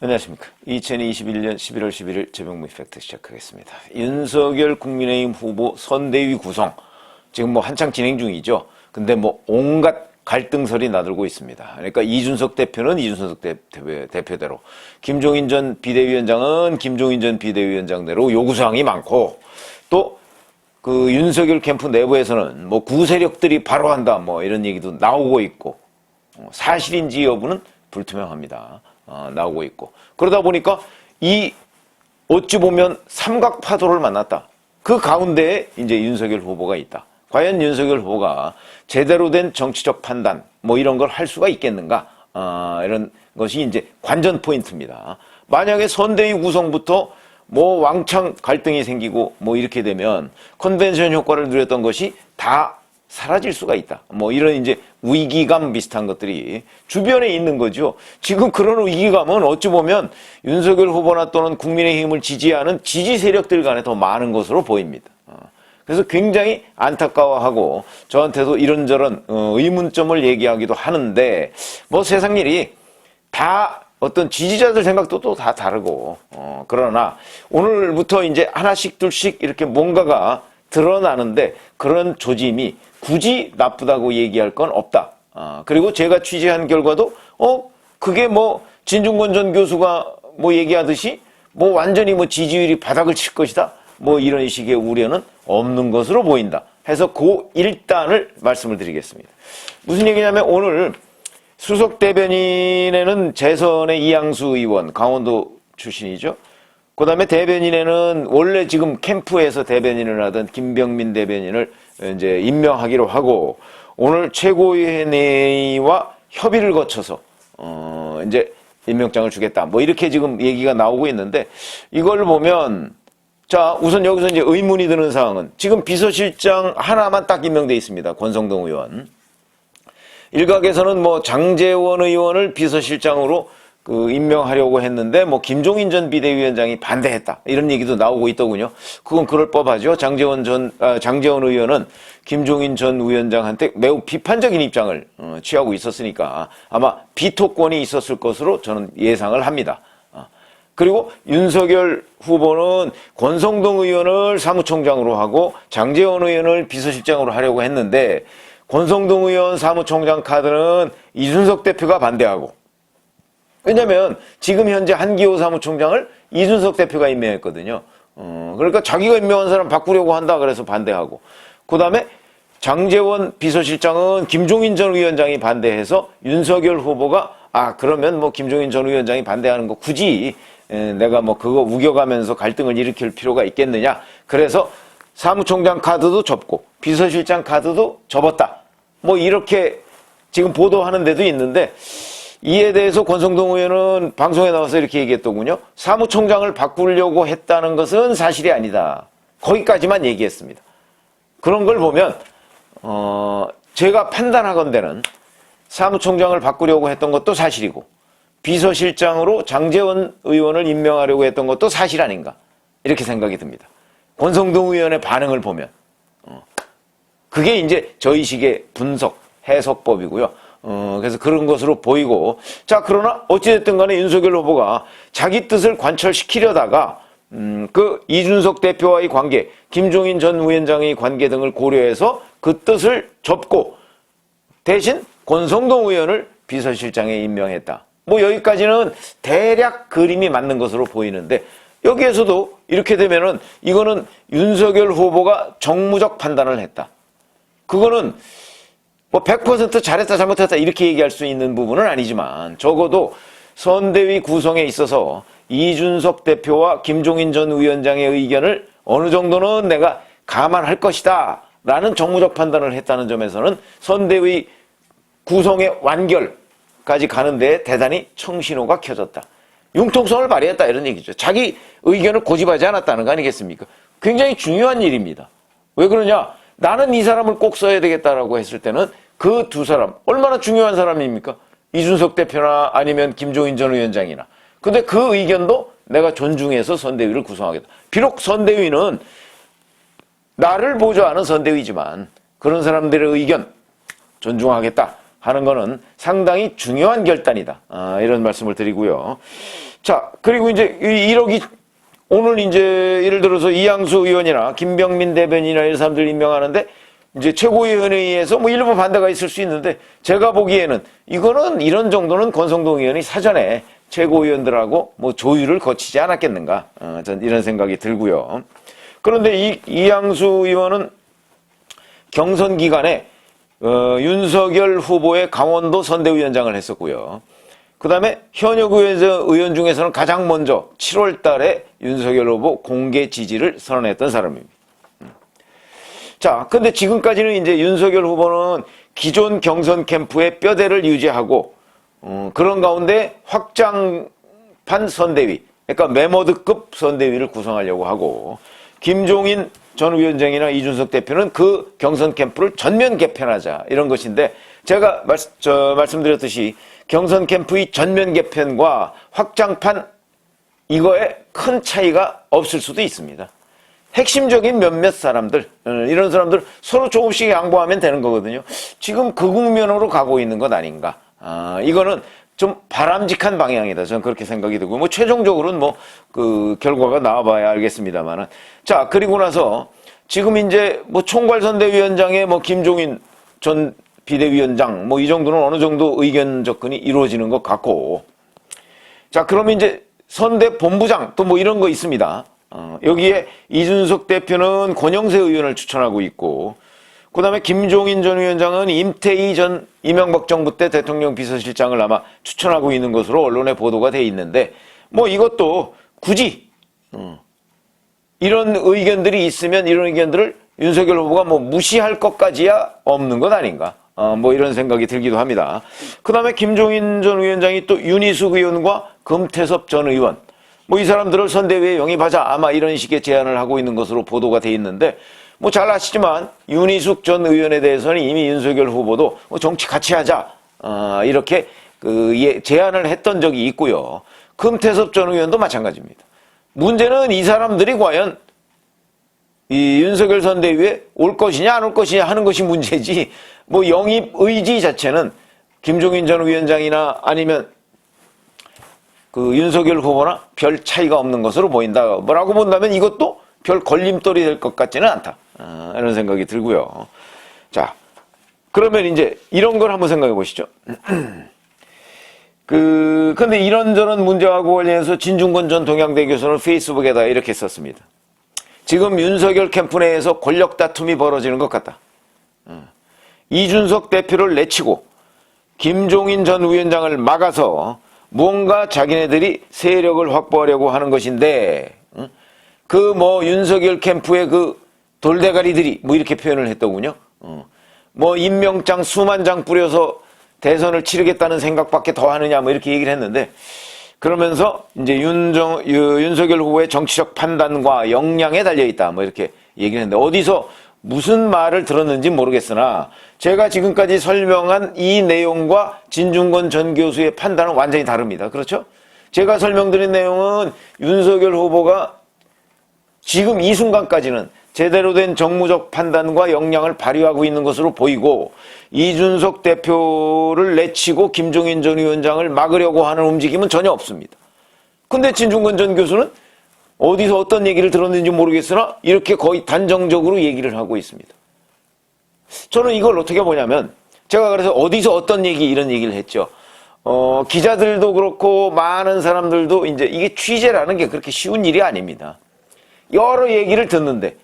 안녕하십니까. 2021년 11월 11일 최병무 이펙트 시작하겠습니다. 윤석열 국민의힘 후보 선대위 구성 지금 뭐 한창 진행 중이죠. 근데 뭐 온갖 갈등설이 나들고 있습니다. 그러니까 이준석 대표는 이준석 대표대로, 김종인 전 비대위원장은 김종인 전 비대위원장대로 요구사항이 많고, 또 그 윤석열 캠프 내부에서는 뭐 구세력들이 바로 한다 뭐 이런 얘기도 나오고 있고, 사실인지 여부는 불투명합니다. 나오고 있고, 그러다 보니까 이 어찌 보면 삼각파도를 만났다. 그 가운데에 이제 윤석열 후보가 있다. 과연 윤석열 후보가 제대로 된 정치적 판단 뭐 이런 걸 할 수가 있겠는가, 이런 것이 이제 관전 포인트입니다. 만약에 선대위 구성부터 뭐 왕창 갈등이 생기고 뭐 이렇게 되면 컨벤션 효과를 누렸던 것이 다 사라질 수가 있다. 뭐 이런 이제 위기감 비슷한 것들이 주변에 있는 거죠. 지금 그런 위기감은 어찌 보면 윤석열 후보나 또는 국민의힘을 지지하는 지지 세력들 간에 더 많은 것으로 보입니다. 그래서 굉장히 안타까워하고 저한테도 이런저런 의문점을 얘기하기도 하는데, 뭐 세상 일이 다 어떤 지지자들 생각도 또 다 다르고, 그러나 오늘부터 이제 하나씩 둘씩 이렇게 뭔가가 드러나는데 그런 조짐이 굳이 나쁘다고 얘기할 건 없다. 그리고 제가 취재한 결과도 그게 뭐 진중권 전 교수가 뭐 얘기하듯이 뭐 완전히 뭐 지지율이 바닥을 칠 것이다, 뭐 이런 식의 우려는 없는 것으로 보인다 해서 그 일단을 말씀을 드리겠습니다. 무슨 얘기냐면, 오늘 수석 대변인에는 재선의 이양수 의원, 강원도 출신이죠. 그 다음에 대변인에는 원래 지금 캠프에서 대변인을 하던 김병민 대변인을 이제 임명하기로 하고, 오늘 최고위원회와 협의를 거쳐서 이제 임명장을 주겠다, 뭐 이렇게 지금 얘기가 나오고 있는데, 이걸 보면, 자, 우선 여기서 이제 의문이 드는 사항은 지금 비서실장 하나만 딱 임명돼 있습니다. 권성동 의원. 일각에서는 뭐 장제원 의원을 비서실장으로 임명하려고 했는데 뭐 김종인 전 비대위원장이 반대했다, 이런 얘기도 나오고 있더군요. 그건 그럴 법하죠. 장제원 의원은 김종인 전 위원장한테 매우 비판적인 입장을 취하고 있었으니까 아마 비토권이 있었을 것으로 저는 예상을 합니다. 그리고 윤석열 후보는 권성동 의원을 사무총장으로 하고 장제원 의원을 비서실장으로 하려고 했는데, 권성동 의원 사무총장 카드는 이준석 대표가 반대하고, 왜냐면 지금 현재 한기호 사무총장을 이준석 대표가 임명했거든요. 그러니까 자기가 임명한 사람 바꾸려고 한다 그래서 반대하고, 그 다음에 장제원 비서실장은 김종인 전 위원장이 반대해서 윤석열 후보가 그러면 뭐 김종인 전 위원장이 반대하는 거 굳이 내가 뭐 그거 우겨가면서 갈등을 일으킬 필요가 있겠느냐, 그래서 사무총장 카드도 접고 비서실장 카드도 접었다, 뭐 이렇게 지금 보도하는 데도 있는데, 이에 대해서 권성동 의원은 방송에 나와서 이렇게 얘기했더군요. 사무총장을 바꾸려고 했다는 것은 사실이 아니다, 거기까지만 얘기했습니다. 그런 걸 보면 제가 판단하건대는 사무총장을 바꾸려고 했던 것도 사실이고, 비서실장으로 장제원 의원을 임명하려고 했던 것도 사실 아닌가, 이렇게 생각이 듭니다. 권성동 의원의 반응을 보면 그게 이제 저희식의 분석, 해석법이고요. 그래서 그런 것으로 보이고, 자, 그러나 어찌됐든 간에 윤석열 후보가 자기 뜻을 관철시키려다가 그 이준석 대표와의 관계, 김종인 전 위원장의 관계 등을 고려해서 그 뜻을 접고 대신 권성동 의원을 비서실장에 임명했다. 뭐 여기까지는 대략 그림이 맞는 것으로 보이는데, 여기에서도 이렇게 되면은 이거는 윤석열 후보가 정무적 판단을 했다. 그거는 뭐 100% 잘했다 잘못했다 이렇게 얘기할 수 있는 부분은 아니지만, 적어도 선대위 구성에 있어서 이준석 대표와 김종인 전 위원장의 의견을 어느 정도는 내가 감안할 것이다 라는 정무적 판단을 했다는 점에서는 선대위 구성의 완결까지 가는데 대단히 청신호가 켜졌다, 융통성을 발휘했다, 이런 얘기죠. 자기 의견을 고집하지 않았다는 거 아니겠습니까? 굉장히 중요한 일입니다. 왜 그러냐? 나는 이 사람을 꼭 써야 되겠다라고 했을 때는 그 두 사람, 얼마나 중요한 사람입니까? 이준석 대표나 아니면 김종인 전 위원장이나. 근데 그 의견도 내가 존중해서 선대위를 구성하겠다. 비록 선대위는 나를 보조하는 선대위지만 그런 사람들의 의견 존중하겠다, 하는 거는 상당히 중요한 결단이다. 이런 말씀을 드리고요. 자, 그리고 이제 오늘 이제 예를 들어서 이양수 의원이나 김병민 대변인이나 이런 사람들 임명하는데 이제 최고위원회에서 뭐 일부 반대가 있을 수 있는데 제가 보기에는 이거는 이런 정도는 권성동 의원이 사전에 최고위원들하고 뭐 조율을 거치지 않았겠는가. 전 이런 생각이 들고요. 그런데 이양수 의원은 경선 기간에 윤석열 후보의 강원도 선대위원장을 했었고요. 그 다음에 현역 의원 중에서는 가장 먼저 7월 달에 윤석열 후보 공개 지지를 선언했던 사람입니다. 자, 근데 지금까지는 이제 윤석열 후보는 기존 경선 캠프의 뼈대를 유지하고, 그런 가운데 확장판 선대위, 그러니까 메모드급 선대위를 구성하려고 하고, 김종인 전 위원장이나 이준석 대표는 그 경선 캠프를 전면 개편하자, 이런 것인데, 제가 말씀드렸듯이 경선 캠프의 전면 개편과 확장판, 이거에 큰 차이가 없을 수도 있습니다. 핵심적인 몇몇 사람들, 이런 사람들 서로 조금씩 양보하면 되는 거거든요. 지금 그 국면으로 가고 있는 것 아닌가. 이거는 좀 바람직한 방향이다. 저는 그렇게 생각이 들고, 뭐, 최종적으로는 뭐, 그 결과가 나와봐야 알겠습니다만은. 자, 그리고 나서 지금 이제 뭐 총괄선대위원장에 뭐 김종인 전 비대위원장, 뭐 이 정도는 어느 정도 의견 접근이 이루어지는 것 같고. 자, 그러면 이제 선대본부장 또 뭐 이런 거 있습니다. 여기에 이준석 대표는 권영세 의원을 추천하고 있고, 그 다음에 김종인 전 위원장은 임태희 전 이명박 정부 때 대통령 비서실장을 아마 추천하고 있는 것으로 언론에 보도가 돼 있는데, 뭐 이것도 굳이 이런 의견들이 있으면 이런 의견들을 윤석열 후보가 뭐 무시할 것까지야 없는 것 아닌가. 뭐 이런 생각이 들기도 합니다. 그 다음에 김종인 전 위원장이 또 윤희숙 의원과 금태섭 전 의원, 뭐 이 사람들을 선대위에 영입하자, 아마 이런 식의 제안을 하고 있는 것으로 보도가 돼 있는데, 뭐 잘 아시지만 윤희숙 전 의원에 대해서는 이미 윤석열 후보도 뭐 정치 같이 하자, 이렇게 제안을 했던 적이 있고요. 금태섭 전 의원도 마찬가지입니다. 문제는 이 사람들이 과연 이 윤석열 선대위에 올 것이냐 안 올 것이냐 하는 것이 문제지, 뭐 영입 의지 자체는 김종인 전 위원장이나 아니면 그 윤석열 후보나 별 차이가 없는 것으로 보인다. 뭐라고 본다면 이것도 별 걸림돌이 될 것 같지는 않다. 이런 생각이 들고요. 자, 그러면 이제 이런 걸 한번 생각해 보시죠. 근데 이런저런 문제하고 관련해서 진중권 전 동양대 교수는 페이스북에다 이렇게 썼습니다. 지금 윤석열 캠프 내에서 권력 다툼이 벌어지는 것 같다. 이준석 대표를 내치고 김종인 전 위원장을 막아서 무언가 자기네들이 세력을 확보하려고 하는 것인데, 그 뭐 윤석열 캠프의 그 돌대가리들이 뭐 이렇게 표현을 했더군요. 뭐 임명장 수만 장 뿌려서 대선을 치르겠다는 생각밖에 더 하느냐 뭐 이렇게 얘기를 했는데, 그러면서 이제 윤석열 후보의 정치적 판단과 역량에 달려있다 뭐 이렇게 얘기를 했는데, 어디서 무슨 말을 들었는지 모르겠으나 제가 지금까지 설명한 이 내용과 진중권 전 교수의 판단은 완전히 다릅니다. 그렇죠? 제가 설명드린 내용은 윤석열 후보가 지금 이 순간까지는 제대로 된 정무적 판단과 역량을 발휘하고 있는 것으로 보이고, 이준석 대표를 내치고 김종인 전 위원장을 막으려고 하는 움직임은 전혀 없습니다. 근데 진중권 전 교수는 어디서 어떤 얘기를 들었는지 모르겠으나 이렇게 거의 단정적으로 얘기를 하고 있습니다. 저는 이걸 어떻게 보냐면, 제가 그래서 어디서 어떤 얘기 이런 얘기를 했죠. 기자들도 그렇고 많은 사람들도 이제 이게 취재라는 게 그렇게 쉬운 일이 아닙니다. 여러 얘기를 듣는데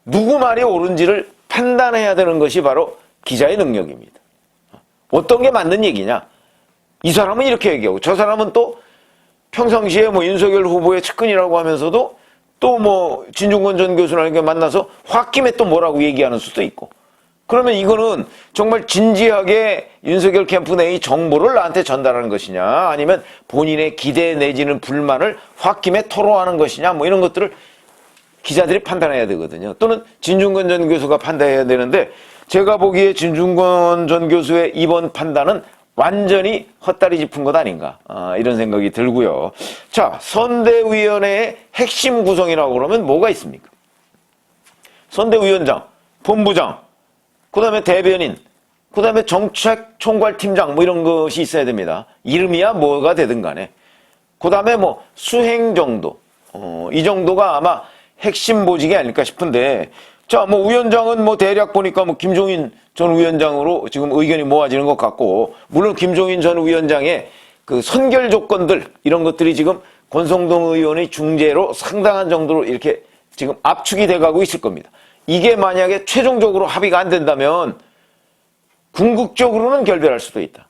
누구 말이 옳은지를 판단해야 되는 것이 바로 기자의 능력입니다. 어떤 게 맞는 얘기냐? 이 사람은 이렇게 얘기하고 저 사람은 또 평상시에 뭐 윤석열 후보의 측근이라고 하면서도 또 뭐 진중권 전 교수랑 만나서 홧김에 또 뭐라고 얘기하는 수도 있고, 그러면 이거는 정말 진지하게 윤석열 캠프 내의 정보를 나한테 전달하는 것이냐, 아니면 본인의 기대 내지는 불만을 홧김에 토로하는 것이냐, 뭐 이런 것들을 기자들이 판단해야 되거든요. 또는 진중권 전 교수가 판단해야 되는데, 제가 보기에 진중권 전 교수의 이번 판단은 완전히 헛다리 짚은 것 아닌가, 이런 생각이 들고요. 자, 선대위원회의 핵심 구성이라고 그러면 뭐가 있습니까? 선대위원장, 본부장, 그 다음에 대변인, 그 다음에 정책총괄팀장 뭐 이런 것이 있어야 됩니다. 이름이야 뭐가 되든 간에. 그 다음에 뭐 수행 정도. 이 정도가 아마 핵심 보직이 아닐까 싶은데, 자, 뭐 위원장은 뭐 대략 보니까 뭐 김종인 전 위원장으로 지금 의견이 모아지는 것 같고, 물론 김종인 전 위원장의 그 선결 조건들 이런 것들이 지금 권성동 의원의 중재로 상당한 정도로 이렇게 지금 압축이 돼가고 있을 겁니다. 이게 만약에 최종적으로 합의가 안 된다면 궁극적으로는 결별할 수도 있다.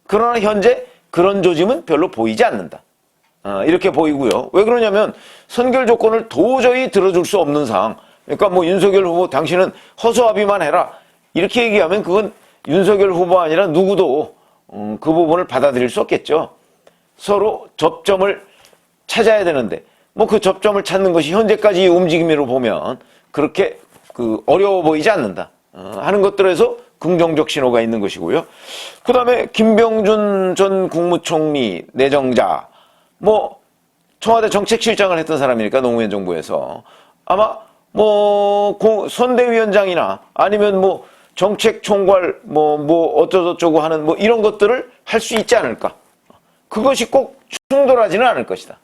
그러나 현재 그런 조짐은 별로 보이지 않는다. 이렇게 보이고요. 왜 그러냐면 선결 조건을 도저히 들어줄 수 없는 상황. 그러니까 뭐 윤석열 후보 당신은 허수아비만 해라. 이렇게 얘기하면 그건 윤석열 후보 아니라 누구도 그 부분을 받아들일 수 없겠죠. 서로 접점을 찾아야 되는데 뭐 그 접점을 찾는 것이 현재까지 움직임으로 보면 그렇게 어려워 보이지 않는다 하는 것들에서 긍정적 신호가 있는 것이고요. 그 다음에 김병준 전 국무총리 내정자, 뭐 청와대 정책실장을 했던 사람이니까 노무현 정부에서 아마 뭐 선대위원장이나 아니면 뭐 정책총괄 뭐 어쩌고저쩌고 하는 뭐 이런 것들을 할 수 있지 않을까. 그것이 꼭 충돌하지는 않을 것이다.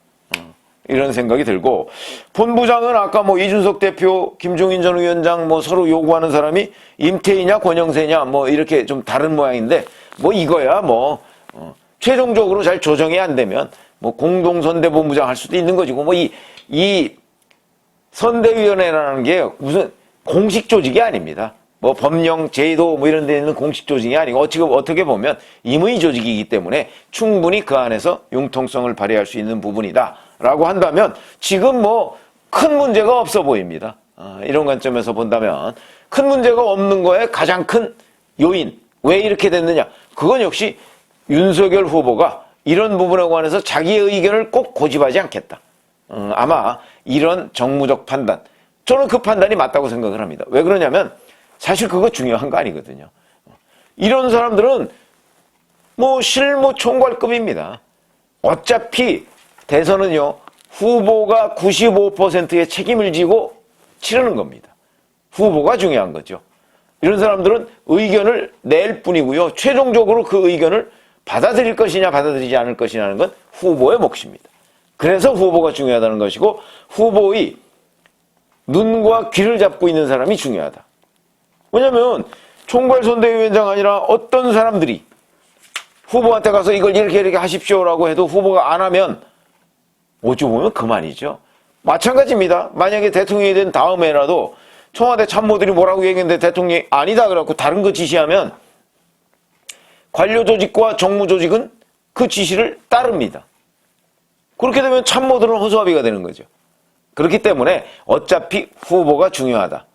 이런 생각이 들고, 본부장은 아까 뭐 이준석 대표, 김종인 전 위원장 뭐 서로 요구하는 사람이 임태희냐 권영세냐 뭐 이렇게 좀 다른 모양인데, 뭐 이거야 뭐 최종적으로 잘 조정이 안 되면 뭐 공동선대본부장 할 수도 있는 것이고, 뭐 이 선대위원회라는 게 무슨 공식 조직이 아닙니다. 뭐 법령, 제도 뭐 이런 데 있는 공식 조직이 아니고 어떻게 보면 임의 조직이기 때문에 충분히 그 안에서 융통성을 발휘할 수 있는 부분이다 라고 한다면 지금 뭐 큰 문제가 없어 보입니다. 이런 관점에서 본다면 큰 문제가 없는 거에 가장 큰 요인, 왜 이렇게 됐느냐, 그건 역시 윤석열 후보가 이런 부분에 관해서 자기의 의견을 꼭 고집하지 않겠다. 아마 이런 정무적 판단, 저는 그 판단이 맞다고 생각을 합니다. 왜 그러냐면 사실 그거 중요한 거 아니거든요. 이런 사람들은 뭐 실무 총괄급입니다. 어차피 대선은요, 후보가 95%의 책임을 지고 치르는 겁니다. 후보가 중요한 거죠. 이런 사람들은 의견을 낼 뿐이고요. 최종적으로 그 의견을 받아들일 것이냐 받아들이지 않을 것이냐는 건 후보의 몫입니다. 그래서 후보가 중요하다는 것이고, 후보의 눈과 귀를 잡고 있는 사람이 중요하다. 왜냐면 총괄선대위원장 아니라 어떤 사람들이 후보한테 가서 이걸 이렇게 하십시오라고 해도 후보가 안 하면 어찌 보면 그만이죠. 마찬가지입니다. 만약에 대통령이 된 다음에라도 청와대 참모들이 뭐라고 얘기했는데 대통령이 아니다 그래갖고 다른 거 지시하면 관료 조직과 정무 조직은 그 지시를 따릅니다. 그렇게 되면 참모들은 허수아비가 되는 거죠. 그렇기 때문에 어차피 후보가 중요하다.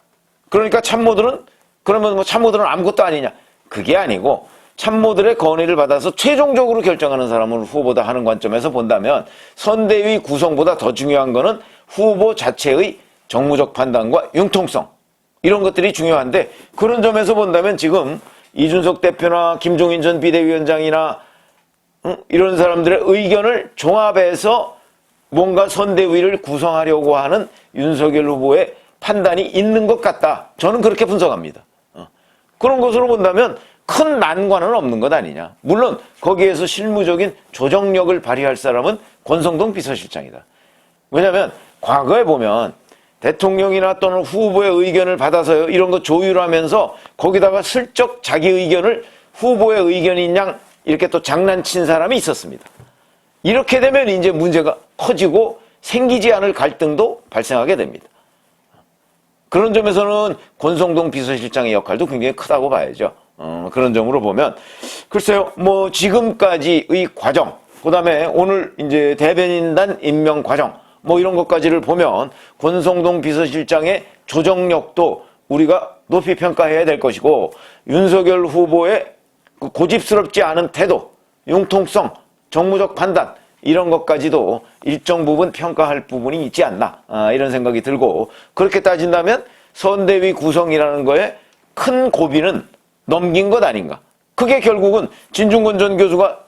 그러니까 참모들은, 그러면 뭐 참모들은 아무것도 아니냐, 그게 아니고 참모들의 건의를 받아서 최종적으로 결정하는 사람을 후보다 하는 관점에서 본다면 선대위 구성보다 더 중요한 거는 후보 자체의 정무적 판단과 융통성, 이런 것들이 중요한데, 그런 점에서 본다면 지금 이준석 대표나 김종인 전 비대위원장이나 이런 사람들의 의견을 종합해서 뭔가 선대위를 구성하려고 하는 윤석열 후보의 판단이 있는 것 같다. 저는 그렇게 분석합니다. 그런 것으로 본다면 큰 난관은 없는 것 아니냐. 물론 거기에서 실무적인 조정력을 발휘할 사람은 권성동 비서실장이다. 왜냐하면 과거에 보면 대통령이나 또는 후보의 의견을 받아서요, 이런 거 조율하면서 거기다가 슬쩍 자기 의견을 후보의 의견인 양 이렇게 또 장난친 사람이 있었습니다. 이렇게 되면 이제 문제가 커지고 생기지 않을 갈등도 발생하게 됩니다. 그런 점에서는 권성동 비서실장의 역할도 굉장히 크다고 봐야죠. 그런 점으로 보면 글쎄요, 뭐 지금까지의 과정, 그 다음에 오늘 이제 대변인단 임명 과정, 뭐 이런 것까지를 보면 권성동 비서실장의 조정력도 우리가 높이 평가해야 될 것이고, 윤석열 후보의 그 고집스럽지 않은 태도, 융통성, 정무적 판단, 이런 것까지도 일정 부분 평가할 부분이 있지 않나, 이런 생각이 들고, 그렇게 따진다면 선대위 구성이라는 거에 큰 고비는 넘긴 것 아닌가. 그게 결국은 진중권 전 교수가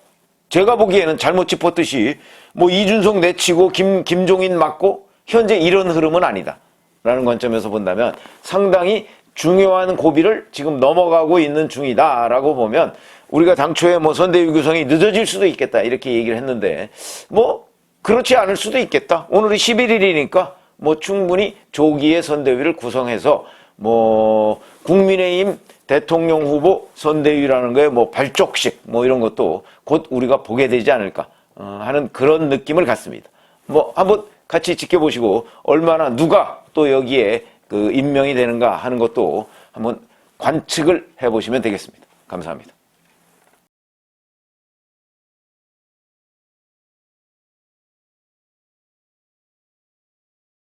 제가 보기에는 잘못 짚었듯이 뭐 이준석 내치고 김종인 맞고 현재 이런 흐름은 아니다 라는 관점에서 본다면 상당히 중요한 고비를 지금 넘어가고 있는 중이다라고 보면 우리가 당초에 뭐 선대위 구성이 늦어질 수도 있겠다 이렇게 얘기를 했는데 뭐 그렇지 않을 수도 있겠다. 오늘이 11일이니까 뭐 충분히 조기에 선대위를 구성해서 뭐 국민의힘 대통령 후보 선대위라는 거에 뭐 발족식 뭐 이런 것도 곧 우리가 보게 되지 않을까 하는 그런 느낌을 갖습니다. 뭐 한번 같이 지켜보시고 얼마나 누가 또 여기에 그 임명이 되는가 하는 것도 한번 관측을 해보시면 되겠습니다. 감사합니다.